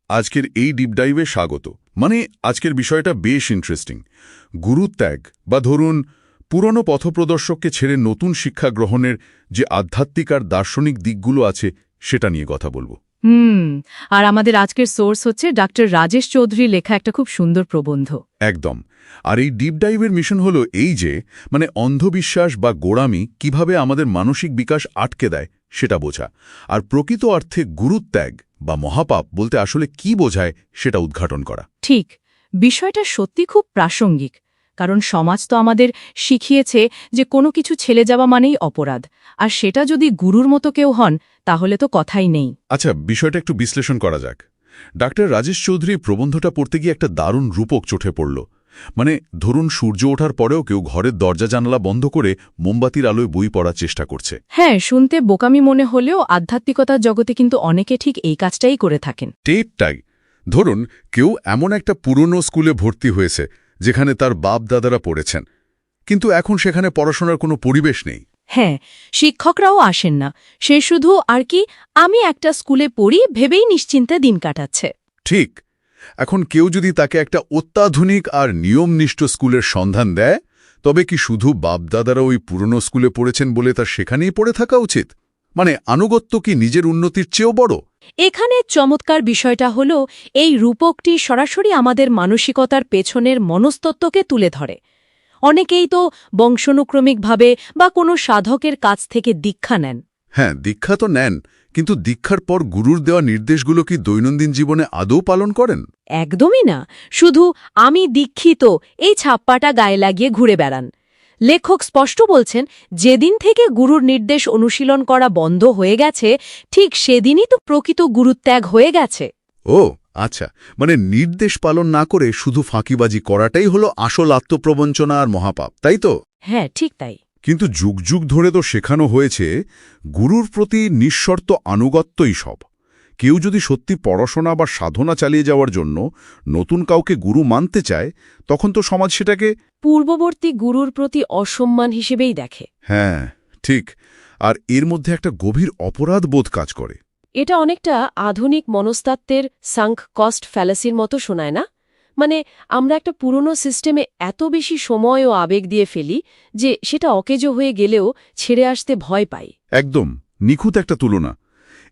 আজকের এই ডিপ ডাইভে স্বাগত। আজকের বিষয়টা বেশ ইন্টারেস্টিং। গুরুত্যাগ বা ধরুন পুরনো পথপ্রদর্শককে ছেড়ে নতুন শিক্ষা গ্রহণের যে আধ্যাত্মিক আর দার্শনিক দিকগুলো আছে সেটা নিয়ে কথা বলবো। আর আমাদের আজকের সোর্স হচ্ছে ডক্টর রাজেশ চৌধুরী লেখা একটা খুব সুন্দর প্রবন্ধ। একদম। আর এই ডিপ ডাইভের মিশন হলো এই যে অন্ধবিশ্বাস বা গোড়ামি কিভাবে আমাদের মানসিক বিকাশ আটকে দেয় সেটা বোঝা, আর প্রকৃত অর্থে গুরুত্যাগ বা মহাপাপ বলতে আসলে কি বোঝায় সেটা উদ্ঘাটন করা। ঠিক, বিষয়টা সত্যি খুব প্রাসঙ্গিক, কারণ সমাজ তো আমাদের শিখিয়েছে যে কোনো কিছু ছেড়ে যাওয়া মানেই অপরাধ, আর সেটা যদি গুরুর মতো কেউ হন তাহলে তো কথাই নেই। আচ্ছা, বিষয়টা একটু বিশ্লেষণ করা যাক। ডাক্তার রাজেশ চৌধুরীর প্রবন্ধটা পড়তে গিয়ে একটা দারুণ রূপক চোখে পড়ল। ধরুন সূর্য ওঠার পরেও কেউ ঘরের দরজা জানালা বন্ধ করে মোমবাতির আলোয় বই পড়ার চেষ্টা করছে। হ্যাঁ, শুনতে বোকামি মনে হলেও আধ্যাত্মিকতার জগতে কিন্তু অনেকে ঠিক এই কাজটাই করে থাকেন। টেপটাই ধরুন কেউ এমন একটা পুরনো স্কুলে ভর্তি হয়েছে যেখানে তার বাপ দাদারা পড়েছেন, কিন্তু এখন সেখানে পড়াশোনার কোনো পরিবেশ নেই। হ্যাঁ, শিক্ষকরাও আসেন না, সে শুধু আর কি আমি একটা স্কুলে পড়ি ভেবেই নিশ্চিন্তে দিন কাটাচ্ছে। ঠিক। এখন কেউ যদি তাকে একটা অত্যাধুনিক আর নিয়মনিষ্ঠ স্কুলের সন্ধান দেয়, তবে কি শুধু বাপদাদারা ওই পুরনো স্কুলে পড়েছেন বলে তার সেখানেই পড়ে থাকা উচিত? আনুগত্য কি নিজের উন্নতির চেয়েও বড়? এখানে চমৎকার বিষয়টা হল এই রূপকটি সরাসরি আমাদের মানসিকতার পেছনের মনস্তত্ত্বকে তুলে ধরে। অনেকেই তো বংশানুক্রমিকভাবে বা কোনো সাধকের কাছ থেকে দীক্ষা নেন। হ্যাঁ, দীক্ষা তো নেন, কিন্তু দীক্ষার পর গুরুর দেওয়া নির্দেশগুলো কি দৈনন্দিন জীবনে আদৌ পালন করেন? একদমই না, শুধু আমি দীক্ষিত এই ছাপ্পাটা গায়ে লাগিয়ে ঘুরে বেড়ান। লেখক স্পষ্ট বলছেন, যেদিন থেকে গুরুর নির্দেশ অনুশীলন করা বন্ধ হয়ে গেছে ঠিক সেদিনই তো প্রকৃত গুরুত্যাগ হয়ে গেছে। ও আচ্ছা, নির্দেশ পালন না করে শুধু ফাঁকিবাজি করাটাই হলো আসল আত্মপ্রবঞ্চনা আর মহাপাপ, তাই তো? হ্যাঁ, ঠিক তাই। কিন্তু যুগ যুগ ধরে তো শেখানো হয়েছে গুরুর প্রতি নিঃশর্ত আনুগত্যই সব। কেউ যদি সত্যি পড়াশোনা বা সাধনা চালিয়ে যাওয়ার জন্য নতুন কাউকে গুরু মানতে চায়, তখন তো সমাজ সেটাকে পূর্ববর্তী গুরুর প্রতি অসম্মান হিসেবেই দেখে। হ্যাঁ, ঠিক। আর এর মধ্যে একটা গভীর অপরাধ বোধ কাজ করে। এটা অনেকটা আধুনিক মনস্তাত্ত্বের সাঙ্ক কস্ট ফ্যালাসির মতো শোনায় না? আমরা একটা পুরনো সিস্টেমে এত বেশি সময় ও আবেগ দিয়ে ফেলি যে সেটা অকেজো হয়ে গেলেও ছেড়ে আসতে ভয় পাই। একদম নিখুঁত একটা তুলনা।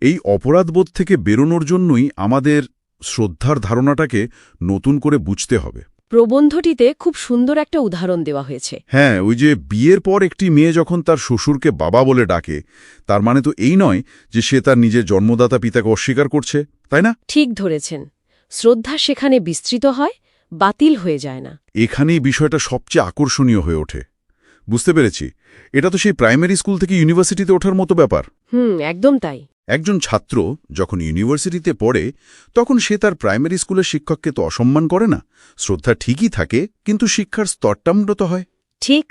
এই অপরাধবোধ থেকে বেরোনোর জন্যই আমাদের শ্রদ্ধার ধারণাটাকে নতুন করে বুঝতে হবে। প্রবন্ধটিতে খুব সুন্দর একটা উদাহরণ দেওয়া হয়েছে। হ্যাঁ, ওই যে বিয়ের পর একটি মেয়ে যখন তার শ্বশুরকে বাবা বলে ডাকে, তার মানে তো এই নয় যে সে তার নিজের জন্মদাতা পিতাকে অস্বীকার করছে, তাই না? ঠিক ধরেছেন, শ্রদ্ধা সেখানে বিস্তৃত হয়, বাতিল হয়ে যায় না। এখানেই বিষয়টা সবচেয়ে আকর্ষণীয় হয়ে ওঠে। বুঝতে পেরেছি, এটা তো সেই প্রাইমারি স্কুল থেকে ইউনিভার্সিটিতে ওঠার মতো ব্যাপার। একদম তাই। একজন ছাত্র যখন ইউনিভার্সিটিতে পড়ে, তখন সে তার প্রাইমারি স্কুলের শিক্ষককে তো অসম্মান করে না। শ্রদ্ধা ঠিকই থাকে, কিন্তু শিক্ষার স্তরটা উন্নত হয়। ঠিক,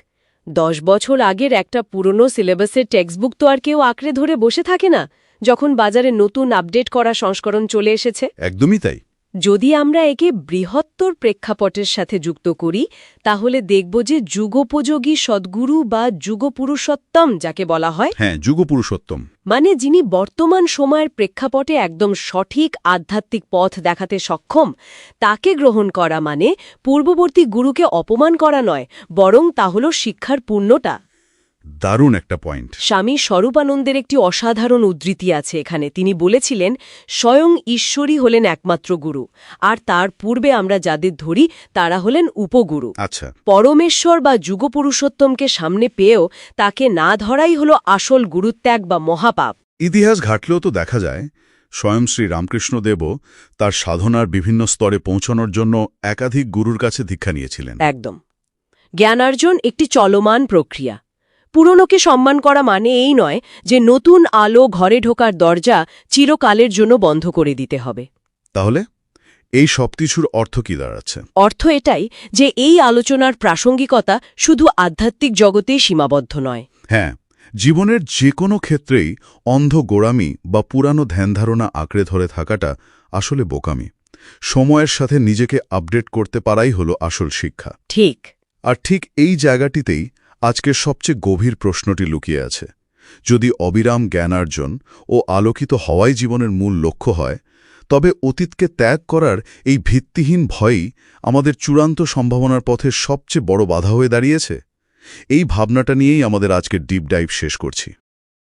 10 বছর আগের একটা পুরনো সিলেবাসের টেক্সটবুক তো আর কেউ আঁকড়ে ধরে বসে থাকে না যখন বাজারে নতুন আপডেট করা সংস্করণ চলে এসেছে। একদমই তাই। যদি আমরা একে বৃহত্তর প্রেক্ষাপটের সাথে যুক্ত করি, তাহলে দেখব যে যুগোপযোগী সদ্গুরু বা যুগপুরুষোত্তম যাকে বলা হয়, হ্যাঁ, যুগপুরুষোত্তম, যিনি বর্তমান সময়ের প্রেক্ষাপটে একদম সঠিক আধ্যাত্মিক পথ দেখাতে সক্ষম, তাকে গ্রহণ করা মানে পূর্ববর্তী গুরুকে অপমান করা নয়, বরং তা হল শিক্ষার পূর্ণতা। দারুণ একটা পয়েন্ট। স্বামী স্বরূপানন্দের একটি অসাধারণ উদ্ধৃতি আছে এখানে। তিনি বলেছিলেন, স্বয়ং ঈশ্বরই হলেন একমাত্র গুরু, আর তার পূর্বে আমরা যাদের ধরি তারা হলেন উপগুরু। আচ্ছা, পরমেশ্বর বা যুগপুরুষোত্তমকে সামনে পেয়েও তাকে না ধরাই হল আসল গুরুত্যাগ বা মহাপাপ। ইতিহাস ঘাটলেও তো দেখা যায় স্বয়ং শ্রী রামকৃষ্ণদেবও তার সাধনার বিভিন্ন স্তরে পৌঁছানোর জন্য একাধিক গুরুর কাছে দীক্ষা নিয়েছিলেন। একদম। জ্ঞানার্জন একটি চলমান প্রক্রিয়া। পুরনোকে সম্মান করা মানে এই নয় যে নতুন আলো ঘরে ঢোকার দরজা চিরকালের জন্য বন্ধ করে দিতে হবে। তাহলে এই সবকিছুর অর্থ কি দাঁড়াচ্ছে? অর্থ এটাই যে এই আলোচনার প্রাসঙ্গিকতা শুধু আধ্যাত্মিক জগতেই সীমাবদ্ধ নয়। হ্যাঁ, জীবনের যে কোনো ক্ষেত্রেই অন্ধ গোড়ামি বা পুরানো ধ্যানধারণা আঁকড়ে ধরে থাকাটা আসলে বোকামি। সময়ের সাথে নিজেকে আপডেট করতে পারাই হলো আসল শিক্ষা। ঠিক। আর ঠিক এই জায়গাটিতেই আজকের সবচেয়ে গভীর প্রশ্নটি লুকিয়ে আছে। যদি অবিরাম জ্ঞানার্জন ও আলোকিত হওয়াই জীবনের মূল লক্ষ্য হয়, তবে অতীতকে ত্যাগ করার এই ভিত্তিহীন ভয়ই আমাদের চূড়ান্ত সম্ভাবনার পথে সবচেয়ে বড় বাধা হয়ে দাঁড়িয়েছে। এই ভাবনাটা নিয়েই আমাদের আজকের ডিপ ডাইভ শেষ করছি।